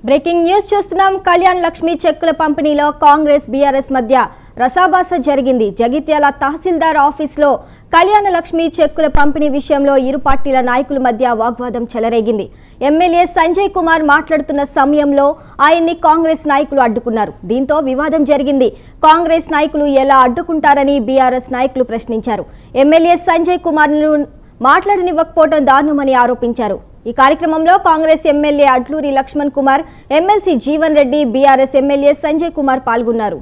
Breaking news చూస్తున్నాం. కళ్యాణ్ లక్ష్మి చెక్కుల పంపిణీలో కాంగ్రెస్ బీఆర్ఎస్ మధ్య రసాభాస జరిగింది. జగిత్యాల తహసీల్దార్ ఆఫీసులో కళ్యాణ లక్ష్మి చెక్కుల పంపిణీ విషయంలో ఇరు పార్టీల నాయకుల మధ్య వాగ్వాదం చెలరేగింది. ఎమ్మెల్యే సంజయ్ కుమార్ మాట్లాడుతున్న సమయంలో ఆయన్ని కాంగ్రెస్ నాయకులు అడ్డుకున్నారు. దీంతో వివాదం జరిగింది. కాంగ్రెస్ నాయకులు ఎలా అడ్డుకుంటారని బీఆర్ఎస్ నాయకులు ప్రశ్నించారు. ఎమ్మెల్యే సంజయ్ కుమార్ను మాట్లాడనివ్వకపోవడం దారుణమని ఆరోపించారు. ఈ కార్యక్రమంలో Congress MLA Adluri Laxman Kumar, MLC Jeevan Reddy, BRS MLA Sanjay Kumar పాల్గొన్నారు.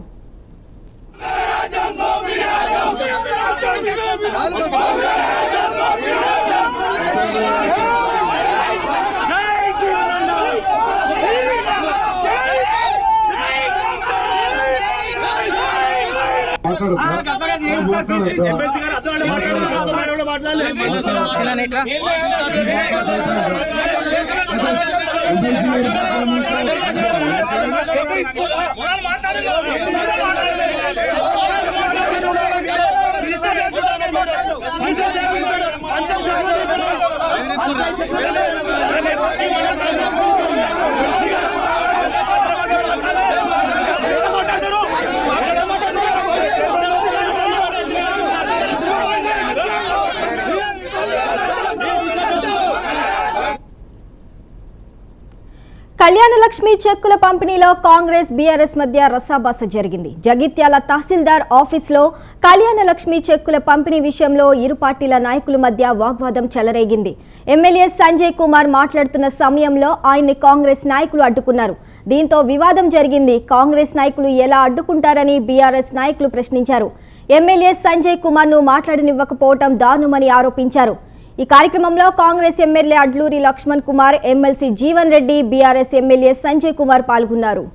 కళ్యాణ లక్ష్మి చెక్కుల పంపిణీలో కాంగ్రెస్ బీఆర్ఎస్ మధ్య రసాభాస జరిగింది. జగిత్యాల తహసీల్దార్ ఆఫీసులో కళ్యాణ లక్ష్మి చెక్కుల పంపిణీ విషయంలో ఇరు పార్టీల నాయకుల మధ్య వాగ్వాదం చెలరేగింది. ఎమ్మెల్యే సంజయ్ కుమార్ మాట్లాడుతున్న సమయంలో ఆయన్ని కాంగ్రెస్ నాయకులు అడ్డుకున్నారు. దీంతో వివాదం జరిగింది. కాంగ్రెస్ నాయకులు ఎలా అడ్డుకుంటారని బీఆర్ఎస్ నాయకులు ప్రశ్నించారు. ఎమ్మెల్యే సంజయ్ కుమార్ను మాట్లాడనివ్వకపోవడం దారుణమని ఆరోపించారు. ఈ కార్యక్రమంలో Congress MLA Adluri Laxman Kumar, MLC Jeevan Reddy, BRS MLA Sanjay Kumar పాల్గొన్నారు.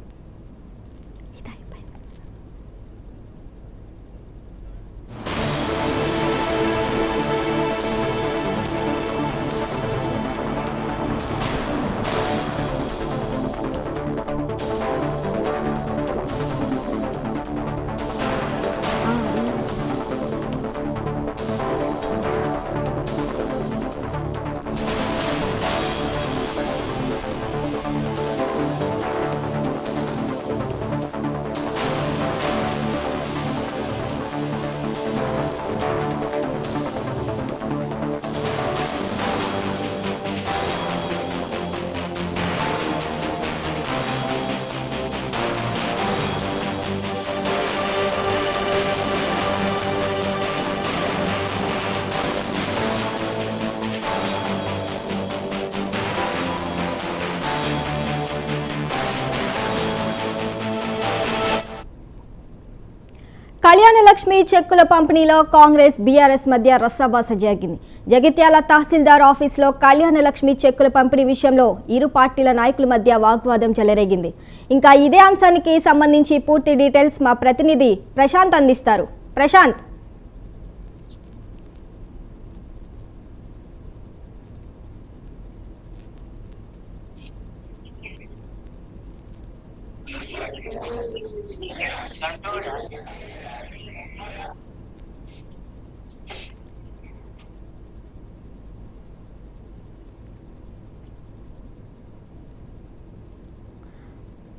కళ్యాణ లక్ష్మి చెక్కుల పంపిణీలో కాంగ్రెస్ బీఆర్ఎస్ మధ్య రసాభాస జరిగింది. జగిత్యాల తహసీల్దార్ ఆఫీసులో కళ్యాణ లక్ష్మి చెక్కుల పంపిణీ విషయంలో ఇరు పార్టీల నాయకుల మధ్య వాగ్వాదం చెలరేగింది. ఇంకా ఇదే అంశానికి సంబంధించి పూర్తి డీటెయిల్స్ మా ప్రతినిధి ప్రశాంత్ అందిస్తారు.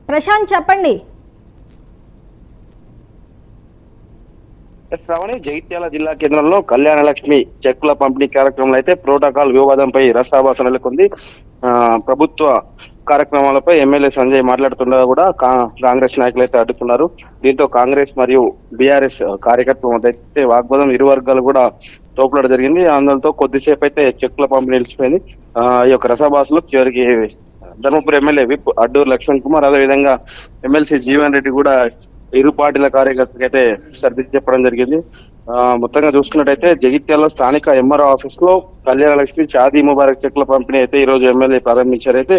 ప్రశాంత్, చెప్పండి. శ్రావణి, జగిత్యాల జిల్లా కేంద్రంలో కళ్యాణ లక్ష్మి చెక్కుల పంపిణీ కార్యక్రమంలో అయితే ప్రోటోకాల్ వివాదంపై రసాభాస నెలకొంది. ప్రభుత్వ కార్యక్రమాలపై ఎమ్మెల్యే సంజయ్ మాట్లాడుతుండగా కూడా కాంగ్రెస్ నాయకులు అయితే అడ్డుకున్నారు. దీంతో కాంగ్రెస్ మరియు బీఆర్ఎస్ కార్యకర్తల మధ్య అయితే వాగ్వాదం, ఇరు వర్గాలు కూడా తోపులాట జరిగింది. అందులో కొద్దిసేపు అయితే చెక్కుల పంపిణీ నిలిచిపోయింది. ఈ యొక్క రసాభాసలో చివరికి ధర్మపురి ఎమ్మెల్యే విప్ అడ్డూరి లక్ష్మణ్ కుమార్, అదేవిధంగా ఎమ్మెల్సీ జీవన్ రెడ్డి కూడా ఇరు పార్టీల కార్యకర్తలకు అయితే సర్ది చెప్పడం జరిగింది. మొత్తంగా చూసుకున్నట్టయితే జగిత్యాల స్థానిక ఎంఆర్ఓ ఆఫీస్ లో కళ్యాణ లక్ష్మి షాదీ ముబారక్ చెక్కుల పంపిణీ అయితే ఈ రోజు ఎమ్మెల్యే ప్రారంభించారు. అయితే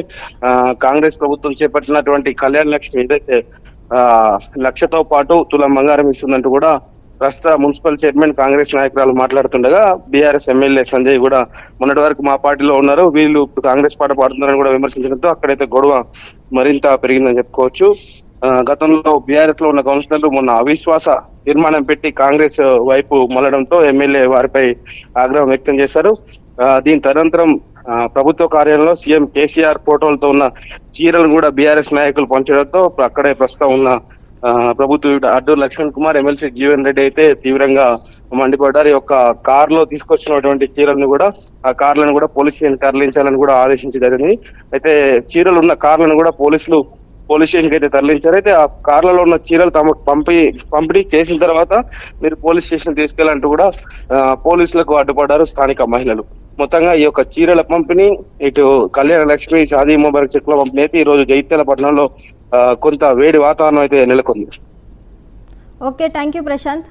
కాంగ్రెస్ ప్రభుత్వం చేపట్టినటువంటి కళ్యాణ లక్ష్మి ఏదైతే 1,00,000తో పాటు తులం బంగారం ఇస్తుందంటూ కూడా ప్రస్తుత మున్సిపల్ చైర్మన్ కాంగ్రెస్ నాయకురాలు మాట్లాడుతుండగా బీఆర్ఎస్ ఎమ్మెల్యే సంజయ్ కూడా మొన్నటి వరకు మా పార్టీలో ఉన్నారు, వీళ్ళు కాంగ్రెస్ పాట పాడుతున్నారని కూడా విమర్శించడంతో అక్కడైతే గొడవ మరింత పెరిగిందని చెప్పుకోవచ్చు. గతంలో బీఆర్ఎస్ లో ఉన్న కౌన్సిలర్లు మొన్న అవిశ్వాస తీర్మానం పెట్టి కాంగ్రెస్ వైపు మళ్లడంతో ఎమ్మెల్యే వారిపై ఆగ్రహం వ్యక్తం చేశారు. దీని తదనంతరం ప్రభుత్వ కార్యాలయంలో సీఎం కేసీఆర్ ఫోటోలతో ఉన్న చీరలను కూడా బీఆర్ఎస్ నాయకులు పంచడంతో అక్కడే ప్రస్తుతం ఉన్న ప్రభుత్వ అడ్డూరు లక్ష్మణ్ కుమార్, ఎమ్మెల్సీ జీవన్ రెడ్డి అయితే తీవ్రంగా మండిపడ్డారు. ఈ యొక్క కార్ లో తీసుకొచ్చినటువంటి చీరలను కూడా ఆ కార్లను కూడా పోలీస్ స్టేషన్ తరలించాలని కూడా ఆదేశించడం. అయితే చీరలు ఉన్న కార్లను కూడా పోలీసులు పోలీస్ స్టేషన్ కి అయితే తరలించారు. అయితే ఆ కార్లలో ఉన్న చీరలు తమకు పంపిణీ చేసిన తర్వాత మీరు పోలీస్ స్టేషన్ తీసుకెళ్లాలంటూ కూడా పోలీసులకు అడ్డుపడ్డారు స్థానిక మహిళలు. మొత్తంగా ఈ యొక్క చీరల పంపిణీ, ఇటు కళ్యాణ లక్ష్మి, షాదీ ముబారక్ చెక్కుల పంపిణీ అయితే ఈ రోజు జగిత్యాల పట్టణంలో కొంత వేడి వాతావరణం అయితే నెలకొంది. Okay, thank you Prashanth.